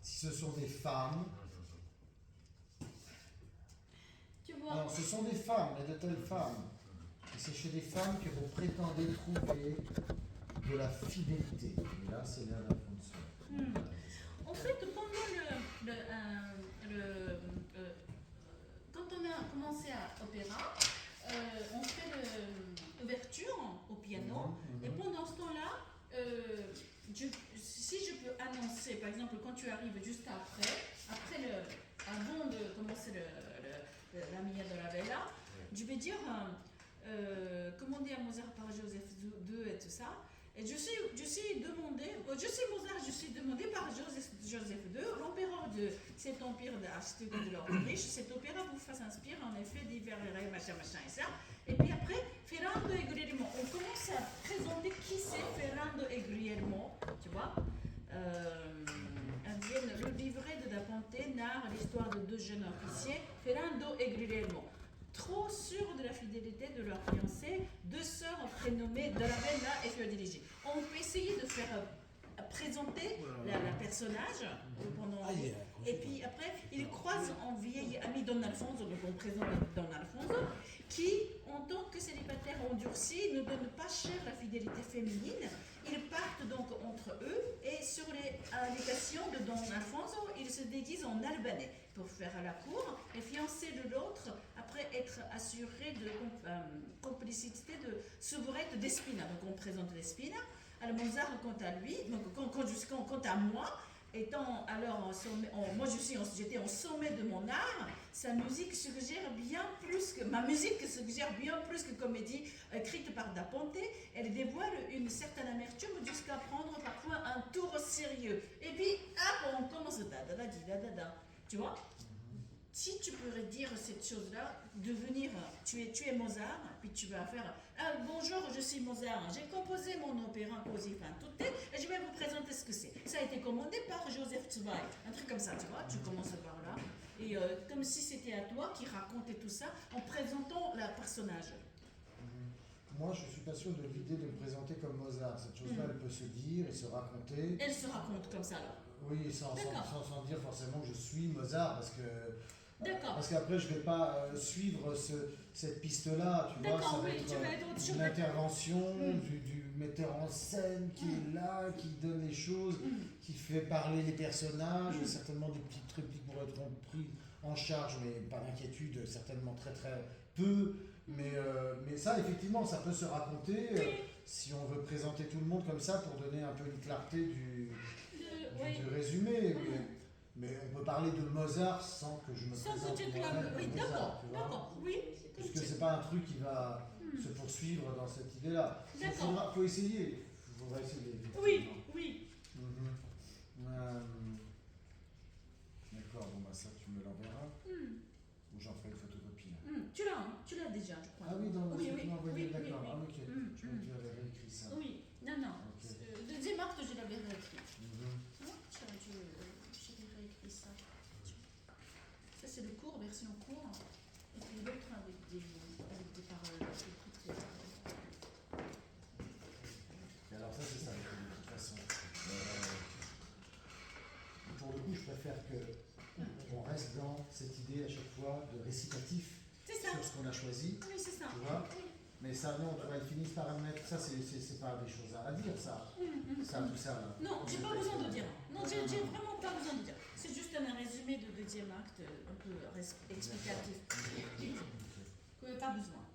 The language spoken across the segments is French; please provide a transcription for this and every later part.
Si ce sont des femmes, Tu vois. alors ce sont des femmes, mais de telles femmes. Et c'est chez des femmes que vous prétendez trouver de la fidélité. Et là, c'est Léa Alfonso. En fait, pendant quand on a commencé à opéra, on fait l'ouverture au piano. Et pendant ce temps-là, si je peux annoncer, par exemple, quand tu arrives juste avant de commencer la Mia de la Vela, je vais dire, commandé à Mozart par Joseph II et tout ça. Et je suis demandé par Joseph II, l'empereur de cet empire d'architecture de l'Autriche. Cet opéra vous s'inspire en effet divers machin et ça. Et puis après, Ferrando e Guglielmo. On commence à présenter qui c'est Ferrando e Guglielmo, tu vois. Le livret de Da Ponte narre l'histoire de deux jeunes officiers, Ferrando et Guglielmo. Trop sûrs de la fidélité de leur fiancé, deux sœurs prénommées Dolabella et Fiordiligi. On peut essayer de faire présenter la personnage pendant. Et puis après, ils croisent un vieil ami Don Alfonso, donc on présente Don Alfonso, qui, en tant que célibataire endurci, ne donne pas cher la fidélité féminine. Ils partent donc entre eux et sur les indications de Don Alfonso, ils se déguisent en albanais pour faire la cour. Les fiancés de l'autre, après être assurés de complicité de souveraineté d'Espina. Donc on présente l'Espina. Alors Mozart, quant à lui, donc quant à moi, étant alors j'étais en sommet de mon art, sa musique suggère bien plus que ma musique suggère bien plus que comédie écrite par Da Ponte. Elle dévoile une certaine amertume jusqu'à prendre parfois un tour sérieux. Et puis on commence tu vois. Si tu pourrais dire cette chose-là, tu es Mozart, puis tu vas faire bonjour, je suis Mozart, j'ai composé mon opéra Così fan tutte et je vais vous présenter ce que c'est. Ça a été commandé par Joseph II, un truc comme ça, tu vois, tu commences par là, et comme si c'était à toi qui racontais tout ça en présentant le personnage. Moi, je suis pas sûr de l'idée de me présenter comme Mozart. Cette chose-là, elle peut se dire et se raconter. Elle se raconte comme ça, alors. Oui, sans dire forcément que je suis Mozart, parce que. D'accord. Parce qu'après, je ne vais pas suivre cette piste-là, tu vois, ça va être une intervention du metteur en scène qui est là, qui donne les choses, qui fait parler les personnages, certainement des petites répliques pour être pris en charge, mais pas d'inquiétude, certainement très très peu, mais ça, effectivement, ça peut se raconter si on veut présenter tout le monde comme ça pour donner un peu une clarté du résumé. Mais on peut parler de Mozart sans que je me présente moi-même comme Mozart, d'accord, oui. Puisque c'est pas un truc qui va se poursuivre dans cette idée-là. Il faut essayer. Il faudra essayer. Oui. D'accord, bon bah ça tu me l'enverras. Ou j'en ferai une photocopie. Tu l'as déjà, je crois. Ah oui, dans le oui, d'accord. Ah ok. Je me dis que tu avais réécrit ça. Oui, non. Okay. Deuxième acte, je l'avais réécrit. J'ai réécrit ça. Ça, c'est le cours, version cours. Et puis l'autre avec des paroles. Et alors, ça, c'est ça, de toute façon. Pour le coup, je préfère qu'on reste dans cette idée à chaque fois de récitatif sur ce qu'on a choisi. Oui, c'est ça. Tu vois mais ça, non, tu vois, ils finissent par admettre. Ça, c'est pas des choses à dire, ça. Tout ça, là. Non, j'ai pas besoin de dire. Non, j'ai vraiment pas besoin de dire. C'est juste un résumé de deuxième acte, un peu explicatif. Pas besoin.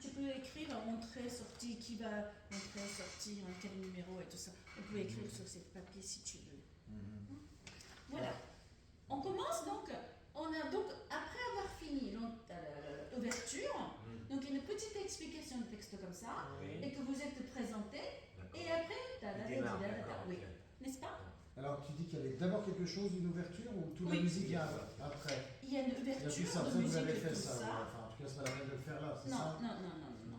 Tu peux écrire entrée, sortie, qui va entrer, sortir, quel numéro et tout ça. On peut écrire sur ce papier si tu veux. Voilà. On commence donc. On a donc, après avoir fini l'ouverture, donc une petite explication de texte comme ça, et que vous êtes présenté, et après, oui, n'est-ce pas? Alors tu dis qu'il y avait d'abord quelque chose, une ouverture, ou toute la musique vient après? Il y a une ouverture de musique, vous avez fait ça. Enfin, en tout cas, c'est pas la peine de le faire là, c'est ça? Non.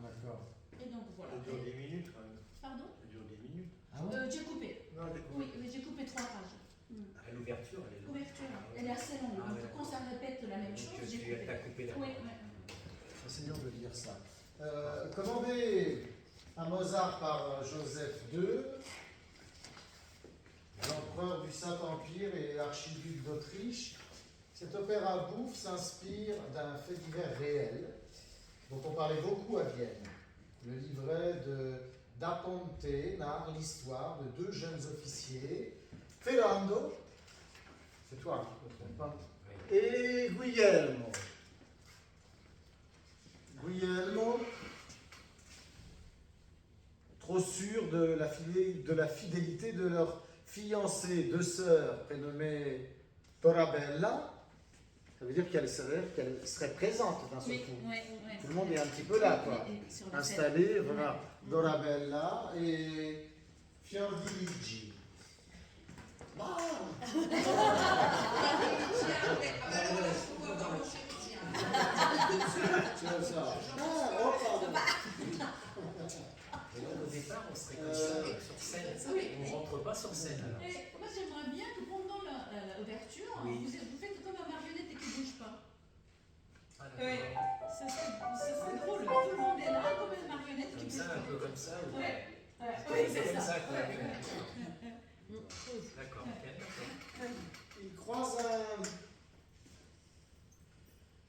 D'accord. Et donc voilà. Ça dure 10 minutes quand même. Pardon? Ça dure 10 minutes. Ah ouais? J'ai coupé. Non, j'ai coupé. Oui, j'ai coupé 3 pages. L'ouverture, elle est longue. L'ouverture, elle est assez longue. Donc quand ça répète la même chose, j'ai coupé. Tu as coupé la Oui. Essayons de lire ça. Commandé à Mozart par Joseph II, l'empereur du Saint-Empire et archiduc d'Autriche. Cet opéra bouffe s'inspire d'un fait divers réel dont on parlait beaucoup à Vienne. Le livret Da Ponte narre l'histoire de deux jeunes officiers, Ferrando, c'est toi, je ne me trompe pas, et Guglielmo. Guglielmo, trop sûr de la fidélité de leur fiancée, deux sœurs prénommées Torabella, ça veut dire qu'elle serait présente dans ce coup. Tout le monde est un petit peu là, quoi. Installé, voilà. Dorabella et Fiordiligi. Ah tu vois ça. Oh, pardon. Et donc au départ, on serait comme ça, sur scène. On ne rentre pas sur scène. Alors. Et moi, j'aimerais bien que pendant l'ouverture, vous faites comme un marionnette et qui ne bouge pas. Ah, Oui, ça serait drôle. Tout le monde est là comme une marionnette qui comme bouge ça, pas. un peu comme ça. Ou... Oui, c'est ça. Quoi. D'accord. Il croise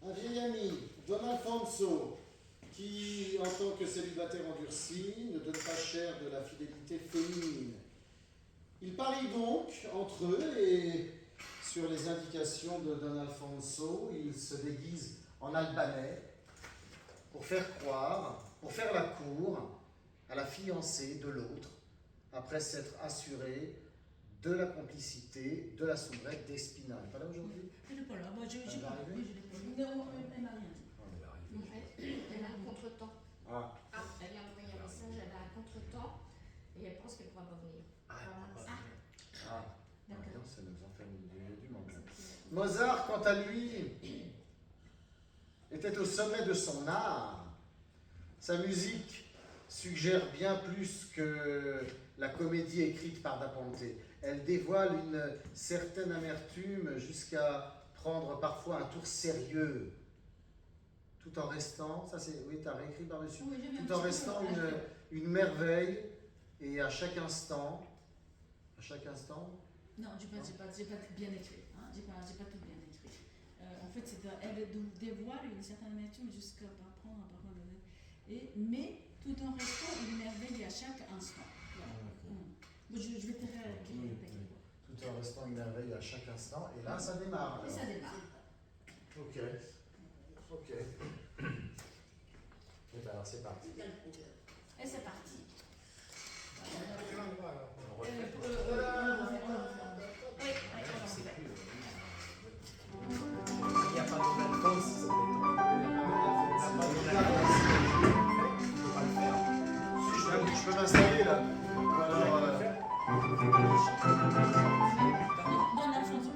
un vieil ami, Don Alfonso, qui, en tant que célibataire endurci, ne donne pas cher de la fidélité féminine. Ils parient donc entre eux et, sur les indications de Don Alfonso, ils se déguisent en albanais pour faire la cour à la fiancée de l'autre, après s'être assuré de la complicité de la soubrette d'Espinal. Elle n'est pas là aujourd'hui? Elle n'est pas là. Moi, je l'ai pas vu. Non, elle m'a rien dit. Elle a un contretemps. Ah. Elle vient d'envoyer un message, elle a un contretemps et elle pense qu'elle ne pourra pas venir. D'accord. Ça nous en fait du monde. Mozart, quant à lui, était au sommet de son art. Sa musique suggère bien plus que la comédie écrite par Da Ponte. Elle dévoile une certaine amertume jusqu'à prendre parfois un tour sérieux, tout en restant, ça c'est, oui, tu as réécrit par-dessus, tout en restant une merveille, et à chaque instant, non, j'ai pas bien écrit, hein. J'ai pas tout bien écrit. En fait, elle dévoile une certaine amertume jusqu'à prendre parfois mais tout en restant une merveille à chaque instant. Je vais te répéter. Tout en restant une merveille à chaque instant, et là ça démarre. Alors. Et ça démarre. Ok. Et bien alors c'est parti. Et c'est parti. On refait. Il n'y a pas de Alphonse, ça peut être. Je peux m'installer là. Alors, Don Alfonso.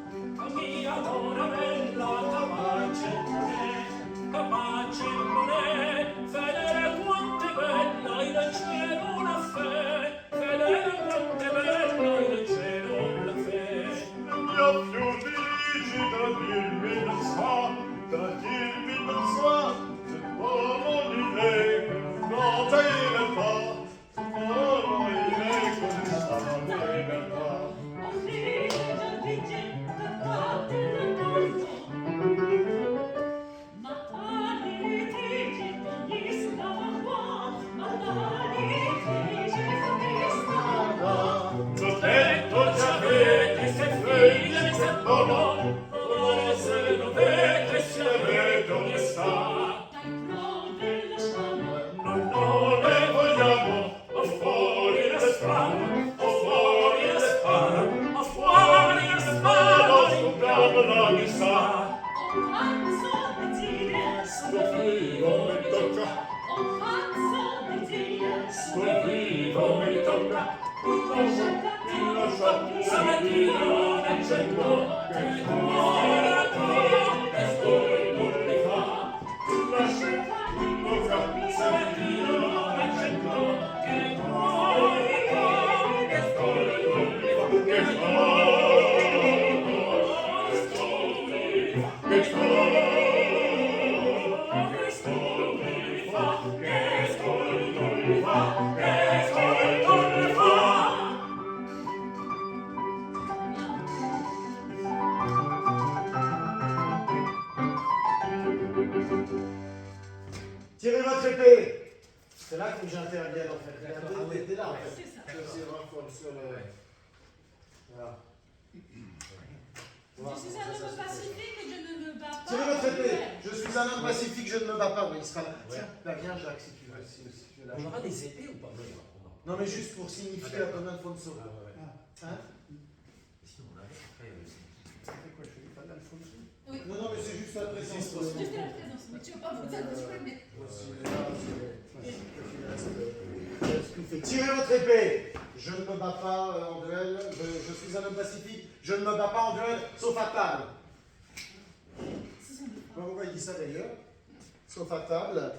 Mia donna bella, capace non è, fedele quanto è bella, in il cielo la fe, fedele quanto è bella, in il cielo la fe. Mia Fiordiligi da dirmi non sa, se uomo di lei, nota in realtà, uomo di lei con sta libertà. T'ho detto già vedi se figlia se no, ora se lo vede se avete onestà. Non ne vogliamo, o fuori la strada, o fuori la spada, o fuori la spada, scopriamo la messa. Sul vivo mi tocca, sul vivo mi tocca, ti lascio, stamattina non c'è tuo, che cuore tuo, che scuole non li fa. Ti lascio, tocca, stamattina non c'è tuo, che cuore tuo, che scuole non li fa. Che comme sur le... Voilà. Je suis un homme pacifique, je ne me bats pas. Tirez votre en épée. duel. Je suis un homme pacifique, je ne me bats pas. Oui, il sera là. Tiens, bah, viens Jacques si tu veux. Si tu es là. On aura des épées ou pas? Non mais juste pour signifier la commande Alfonso. Hein? Sinon, on avait après. Ça fait quoi? Je fais pas d'Alfonso? Oui. Non, non, mais c'est juste la présence. Juste la présence, mais tu veux pas vous dire de jouer, mais. Tirez votre épée. Je ne me bats pas en duel. Je suis un homme pacifique. Je ne me bats pas en duel, sauf à table. Pourquoi il dit ça d'ailleurs? Sauf à table.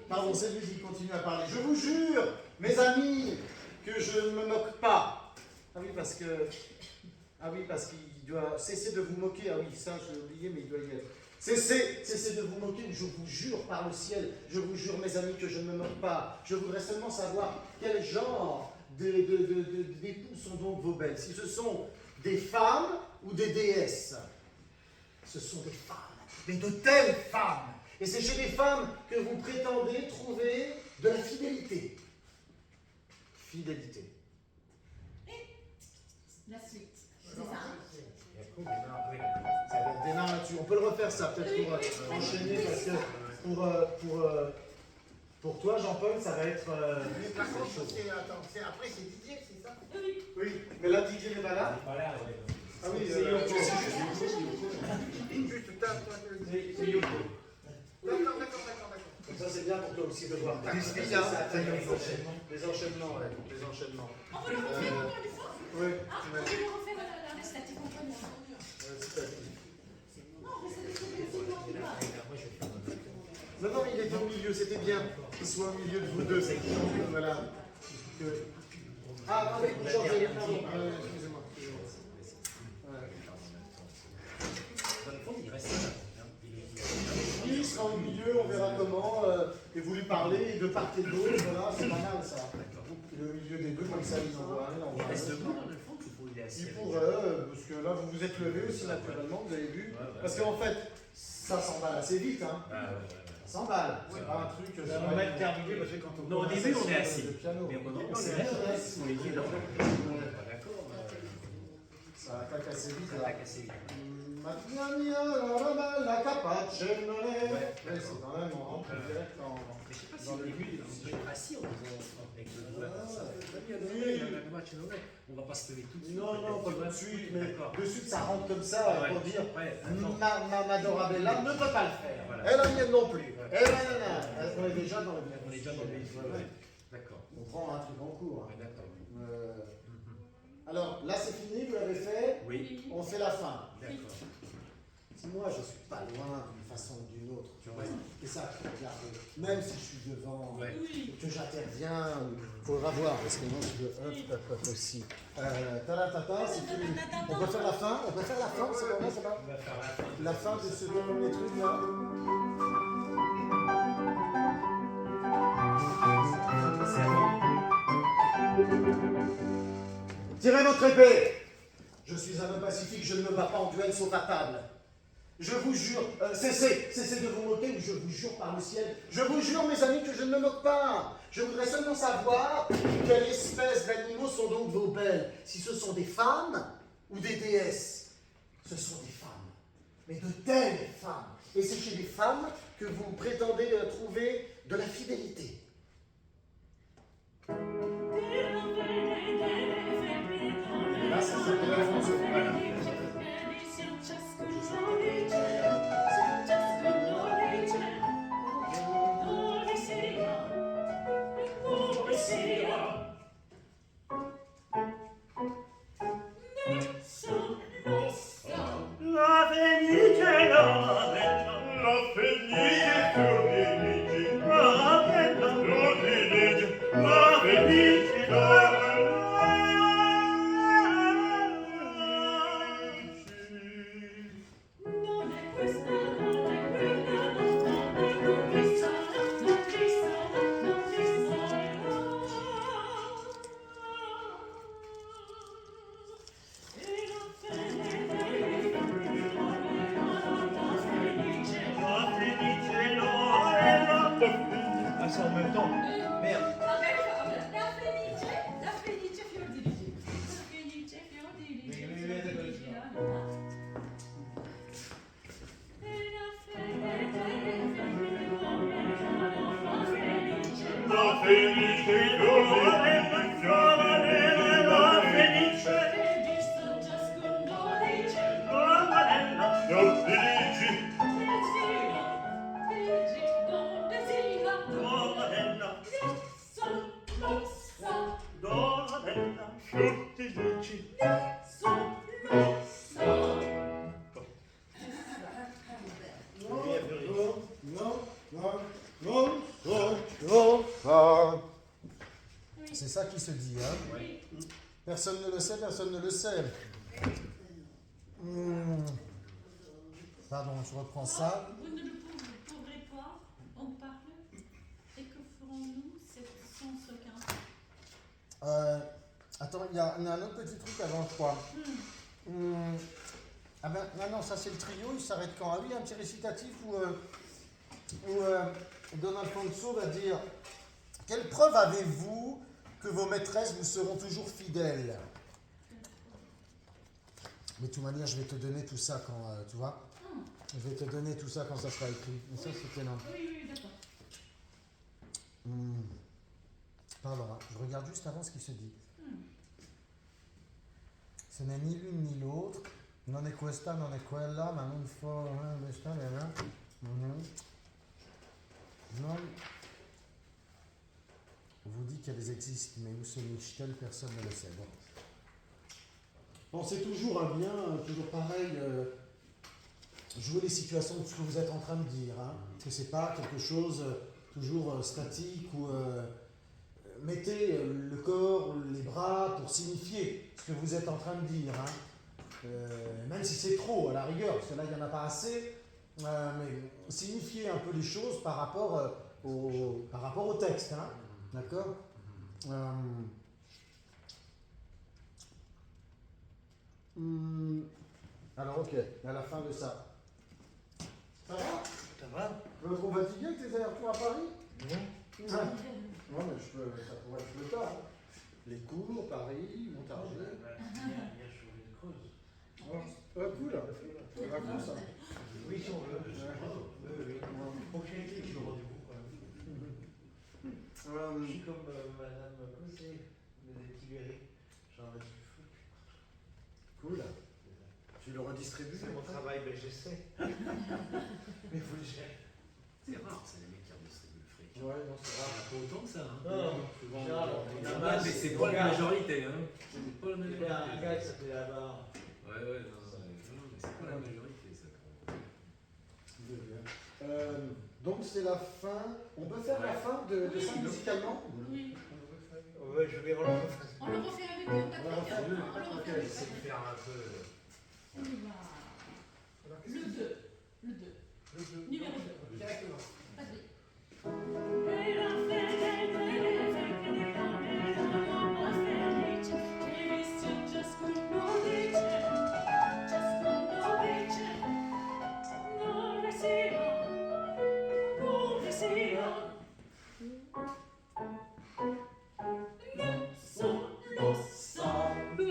Pardon, c'est lui qui continue à parler. Je vous jure, mes amis, que je ne me moque pas. Ah oui, parce qu'il doit cesser de vous moquer. Ah oui, ça, j'ai oublié, mais il doit y être. Cessez de vous moquer, je vous jure par le ciel, je vous jure, mes amis, que je ne me moque pas. Je voudrais seulement savoir quel genre d'époux sont donc vos belles. Si ce sont des femmes ou des déesses. Ce sont des femmes, mais de telles femmes. Et c'est chez les femmes que vous prétendez trouver de la fidélité. Fidélité. La suite. C'est ça. Et après, on démarre. Oui, Ça va être démarre là-dessus. On peut le refaire ça, peut-être pour enchaîner, parce que pour toi, Jean-Paul, ça va être... Mais par contre, après c'est Didier, c'est ça? Oui, mais là, Didier n'est pas là. on est pas là. Ah oui, Juste tape, toi, c'est Yoko. D'accord. Comme ça, c'est bien pour toi aussi de voir. Des spies, Ça, hein. ça, les enchaînements, ouais, les enchaînements. On peut le refaire encore une fois? Oui, Ah, on peut le refaire la récitative encore une fois. Non, mais c'est Non, il était au milieu, c'était bien qu'il soit au milieu de vous deux. Voilà. Ah, non, mais changez, pardon. Excusez-moi. Dans le fond, il reste là. Oui, il sera au milieu, on verra comment, et vous lui parlez, et de part et d'autre, voilà, c'est pas mal ça. Il est au milieu des deux, comme ça, ils en voient un, on Il voit reste un. debout dans le fond, il est assis. Il pourrait, parce que là, vous vous êtes levé aussi naturellement, vous avez vu. Parce qu'en fait, ça s'emballe assez vite, hein. Ça s'emballe, c'est pas un truc... On va être terminé parce que quand on Non, au début, on est assis. Le piano. Mais au moment où on C'est est bien, assis, on est dit non. D'accord. Ça attaque assez vite, Ça là. va casser. La capace, Ouais. c'est quand même, on rentre direct en... Mais je sais pas si Dans au le début, but, je suis assis en disant avec le doigt comme ça. Il y a un match, on va pas se lever tout de suite. Non, pas tout de suite, mais D'accord. de suite ça rentre comme ça Ouais. pour dire Ouais, attends. ma Dorabella ne peut pas le faire. Voilà. Elle la mienne non plus. Ouais. On est déjà dans le On est déjà dans le Ouais, ouais. D'accord. On prend un truc en cours. Ouais, d'accord. Alors là c'est fini, vous l'avez fait. Oui. On fait la fin. D'accord. Si moi je suis pas loin d'une façon ou d'une autre, tu vois. Ouais. Et ça, tu regardes, même si je suis devant, Ouais. et que j'interviens, il faudra voir, parce que moi je veux hop aussi. Talatata, c'est fini. On peut faire la fin, c'est bon, ça va. On va faire la fin. La fin de ce premier truc là. C'est avant. Tirez votre épée. Je suis un homme pacifique, je ne me bats pas en duel sauf à table. Je vous jure, cessez de vous moquer, ou je vous jure par le ciel, je vous jure mes amis que je ne me moque pas. Je voudrais seulement savoir quelle espèce d'animaux sont donc vos belles. Si ce sont des femmes ou des déesses. Ce sont des femmes, mais de telles femmes. Et c'est chez les femmes que vous prétendez trouver de la fidélité. Là, ça c'est pour Alfonso. Voilà. La Fenice, la bella, La fenice fiordilige, la bella, fiordilige, la fenice, la qui se dit. Hein. Oui. Personne ne le sait, personne ne le sait. Pardon, je reprends ça. Vous ne le pourrez pas en parler. Et que ferons-nous 715? Attends, il y a un autre petit truc avant, je crois. Ah ben, non, ça c'est le trio, il s'arrête quand? Ah oui, un petit récitatif où Don Alfonso va dire: quelle preuve avez-vous que vos maîtresses vous seront toujours fidèles? Mais de toute manière, je vais te donner tout ça quand, tu vois, je vais te donner tout ça quand ça sera écrit. Mais ça, c'était énorme. Oui, d'accord. Pardon, hein, je regarde juste avant ce qui se dit. Ce n'est ni l'une ni l'autre. Non è questa, non è quella, ma non fo... Non. On vous dit qu'elles existent, mais où se nichent-elles, personne ne le sait. Bon. Pensez toujours à bien, toujours pareil, jouer les situations de ce que vous êtes en train de dire. Hein, que c'est pas quelque chose toujours statique ou... mettez le corps, les bras pour signifier ce que vous êtes en train de dire. Hein. Même si c'est trop, à la rigueur, parce que là, il n'y en a pas assez, mais signifiez un peu les choses par rapport au texte. Hein. D'accord. Alors, ok, à la fin de ça. Ça va? Ça va? Tu vas trop fatigué avec tes allers-retours à Paris? Non. Non, mais ça pourrait être le cas. Hein. Les cours, Paris, Montargis. Hier, je suis allé de Creuse. Cool. C'est cool ça. Oui, si on veut. Oui. Propriété du rendez-vous. Je suis comme Madame Cossé, des Tibérés. J'en ai du fruit. Cool. Tu le redistribues? C'est mon travail, mais j'essaie. Mais vous le gérez. C'est rare, c'est les mecs qui redistribuent le fric. Ouais, non, c'est Il n'y rare. en a pas autant que ça. Hein. Non, Mais c'est pas la majorité. Hein. C'est pas la Il y a un majorité. gars qui s'appelait là-bas. Ouais, non, mais c'est pas la majorité, ça. Donc c'est la fin. On peut faire la fin de ça musicalement? Oui. Ouais, je vais relancer. On le refait avec le On va refaire tapis. le- On le refait ok, avec C'est de faire un peu. On y va. Le 2. Numéro 2. Directement. Vas-y.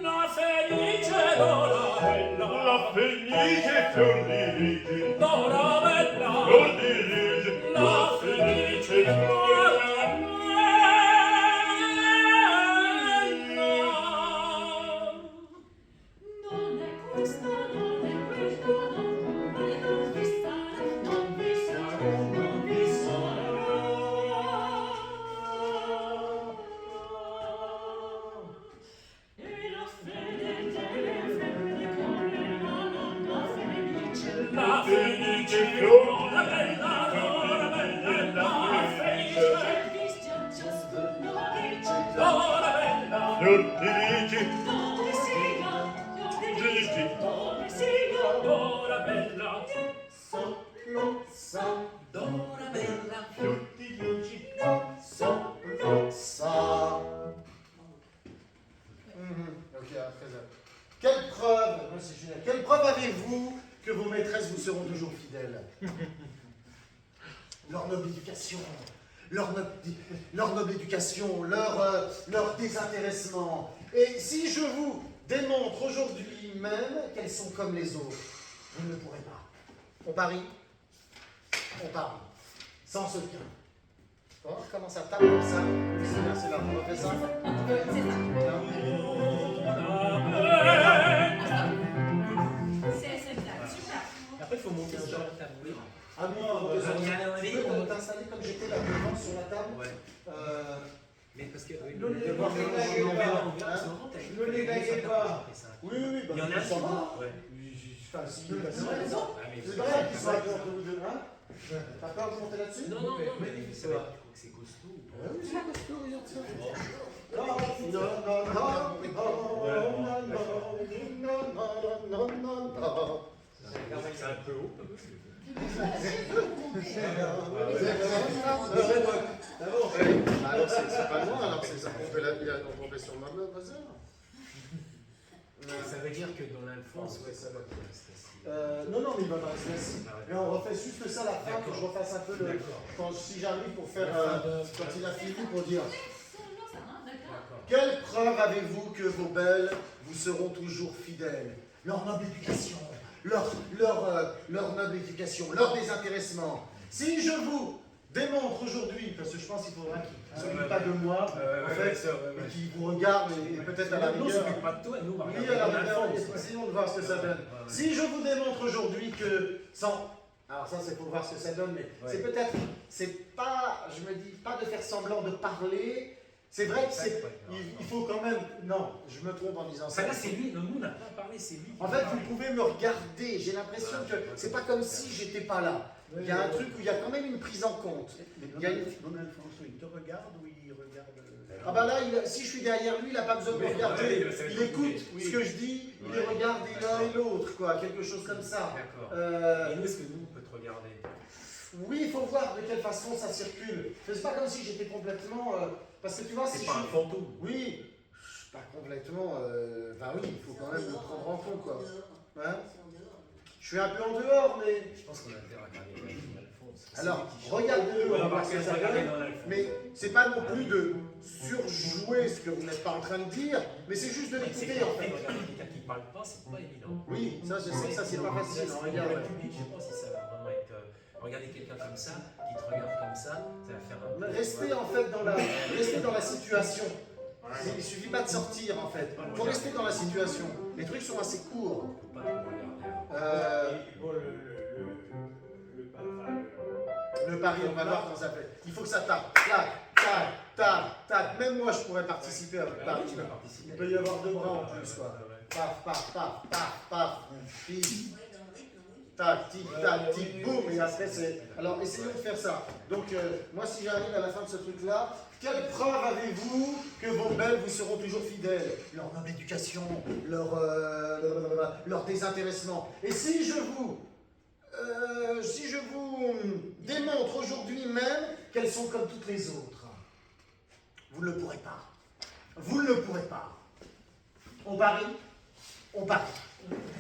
La felice donna bella, La felice fiordiligi, donna bella, fiordiligi, la felice donna bella. Non è questa, non è questa, non vi sarà, non vi sarà, non vi sarà. E la fede delle femmine con la felice. La felice fiore bella, donna bella, la felice E Cristian ciascuno dice, donna bella. fiordiligi, dove sia, Gigi, dove sia. Donna bella, Solo sa, Dora bella. fiordiligi. solo sa. Ok, très bien. Quelle preuve, moi c'est génial. Quelle preuve avez-vous que vos maîtresses vous seront toujours fidèles? Leur noble éducation, leur noble éducation, leur désintéressement. Et si je vous démontre aujourd'hui même qu'elles sont comme les autres, vous ne le pourrez pas. On parie? On parie. Sans ce bien. Bon, je commence à taper comme ça. C'est là, on refait ça. C'est blague, super. Après, il faut monter sur la table. Oui. Ah non, tu peux t'installer comme j'étais là devant sur la table. Ouais. Mais parce que. Oui, Ne l'égaillez pas. Oui, oui, Il y en a ça qui va. Ouais. Enfin, si, Ah, mais c'est vrai qu'ils soient entre vous deux. Hein? T'as peur de monter là-dessus? Non, mais c'est vrai. Tu crois que c'est costaud ou pas? Oui, c'est costaud, regarde ça. C'est un peu haut. Alors c'est pas loin, alors c'est ça. On fait sur le bazar. Ça veut dire que dans l'Alphonse, ouais, ça va rester Non, non, mais il va pas rester assis. Mais on refait juste ça à la fin, que je refasse un peu le. Si j'arrive pour faire. Quand il a fini, pour dire. Quelle preuve avez-vous que vos belles vous seront toujours fidèles? Leur noble éducation, leur noble éducation, leur désintéressement. Si je vous démontre aujourd'hui, parce que je pense qu'il faudra qu'il ne s'occupe pas de moi, en fait, mais qu'il vous regarde et peut-être à la Nous, on rigueur. s'occupe pas de toi, nous, on va Oui, regarder à dans la rigueur, l'Alphonse. essayons de voir ce que ça donne. Si je vous démontre aujourd'hui que sans. Alors ça c'est pour voir ce que ça donne, mais c'est peut-être, c'est pas, je me dis, pas de faire semblant de parler. C'est vrai que c'est, il faut quand même, non, je me trompe en disant ça. Ça là, c'est lui, non, nous, on n'a pas parlé, c'est lui. En fait, vous pouvez me regarder, j'ai l'impression que c'est pas comme si j'étais pas là. Il y a un truc où il y a quand même une prise en compte. Il y a une... Don Alfonso, il te regarde ou il regarde Ah bah là, si je suis derrière lui, il n'a pas besoin de me regarder. Il écoute ce que je dis, il les regarde l'un et l'autre, quoi, quelque chose comme ça. D'accord. Et nous, est-ce que nous, on peut te regarder? Oui, il faut voir de quelle façon ça circule. C'est pas comme si j'étais complètement... parce que tu vois, si C'est je pas un suis... fantôme. Oui, pas complètement... Enfin oui, il faut quand même le prendre en compte, quoi. Hein? Je suis un peu en dehors, mais... Je pense qu'on a intérêt à regarder dans l'Alphonse. Alors, regardez-le, on va voir ce que ça donne. Mais c'est pas non plus de surjouer ce que vous n'êtes pas en train de dire, mais c'est juste de l'écouter, en fait. Regarder quelqu'un qui parle pas, c'est pas évident. Oui, ça, je sais que ça, c'est pas facile. Regarde Regarde. le public, je sais pas si ça va vraiment être... Regarder quelqu'un comme ça, qui te regarde comme ça va faire un peu... Restez en fait dans la situation. Il suffit pas de sortir en fait. Il faut rester dans la situation. Les trucs sont assez courts. Faut pas trop regarder. Le pari, on va voir comment ça fait. Il faut que ça tape. Tac, tac, tac, tac. Même moi, je pourrais participer à votre pari. Tu vas participer. Il peut y avoir 2 bras en plus, quoi. Paf, paf, paf, paf, paf. Pif. Tac, tic, tac, tic, boum. Et après, c'est. Alors, essayons de faire ça. Donc, moi, si j'arrive à la fin de ce truc-là, quelle preuve avez-vous que vos belles vous seront toujours fidèles? Leur noble éducation, leur désintéressement. Et si je vous démontre aujourd'hui même qu'elles sont comme toutes les autres, vous ne le pourrez pas. Vous ne le pourrez pas. On parie? On parie.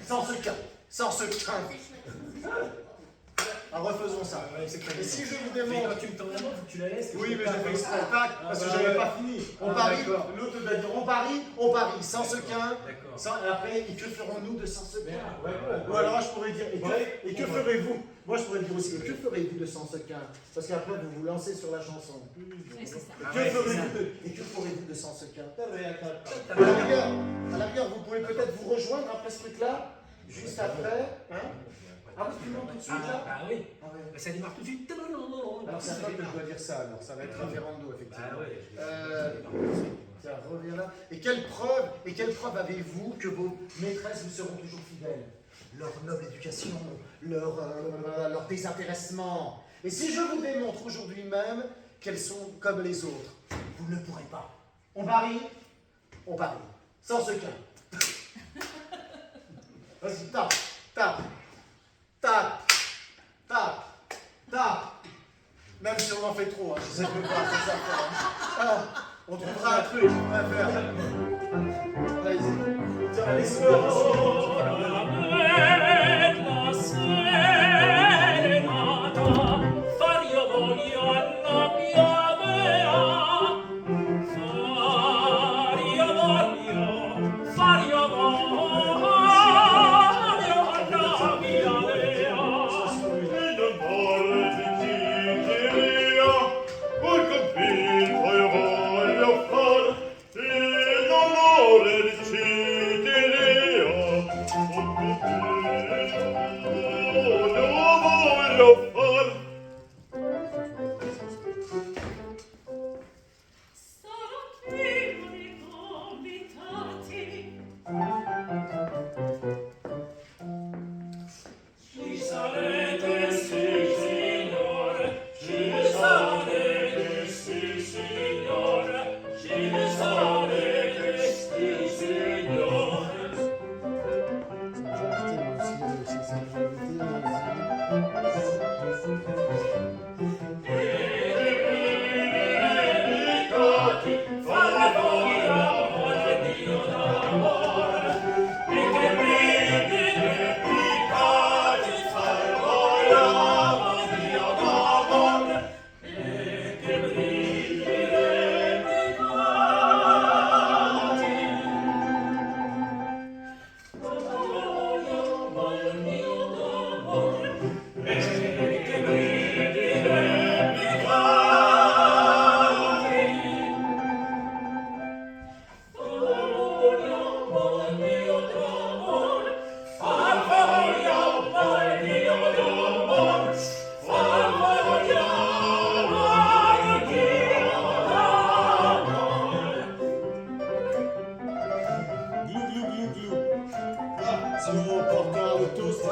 Sans se craindre. Sans se craindre. Alors refaisons ça. Et si je vous démontre... Quand tu me tends la main, faut que tu la laisses. Oui, mais j'ai fait exprès, tac, parce que j'avais pas fini. On parie, l'autre doit dire on parie, sans sequin. Et après, et que ferons-nous de sans sequin? Ou alors je pourrais dire, et que ferez-vous? Moi je pourrais dire aussi, et que ferez-vous de sans sequin? Parce qu'après vous vous lancez sur la chanson. Et c'est ça. Et que ferez-vous de sans sequin? À la rigueur, vous pouvez peut-être vous rejoindre après ce truc-là, juste après. Hein? Ah oui, tu montes tout de suite là? Ah oui. Ah ouais. Ça démarre tout de suite. Alors c'est à toi que je dois dire ça, alors ça va être référendo effectivement. Ah ouais. Tiens, reviens là. Et quelle preuve avez-vous que vos maîtresses vous seront toujours fidèles? Leur noble éducation, leur désintéressement. Et si je vous démontre aujourd'hui même qu'elles sont comme les autres, vous ne le pourrez pas. On parie? On parie. Sans secret. Vas-y, tape, tape, tape, tape, tape. Même si on en fait trop, hein, je sais pas, c'est ça. Ah, on trouvera un truc à faire. Allez-y. Tiens,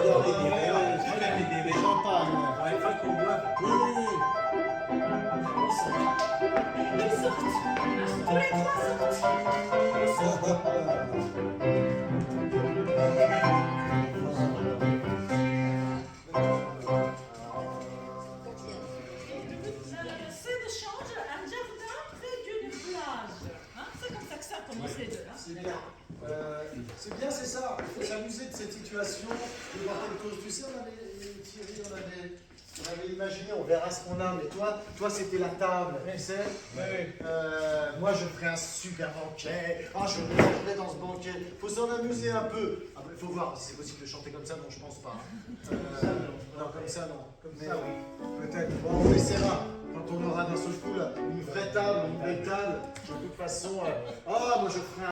Regardez des verres. Regardez des verres. Champagne. Ouais, il faut qu'on boive. Oui, oui, oui. On sent. Ils sortent. Tous les trois c'est de change un jardin près d'une plage. Hein, c'est comme ça que ça a commencé. Hein. C'est bien. C'est bien, c'est ça. Il faut s'amuser de cette situation, de voir quelque chose. Tu sais, Thierry, on avait imaginé, on verra ce qu'on a, mais toi c'était la table, tu sais. Moi, je ferais un super banquet. Ah, je me mettrais dans ce banquet. Il faut s'en amuser un peu. Après, il faut voir si c'est possible de chanter comme ça. Non, je pense pas. Non, comme ça, non. Comme ça, oui. Peut-être. Bon, on essaiera. Quand on aura d'un seul coup là, une vraie table, une vraie table, de toute façon. Ah, moi, je ferai un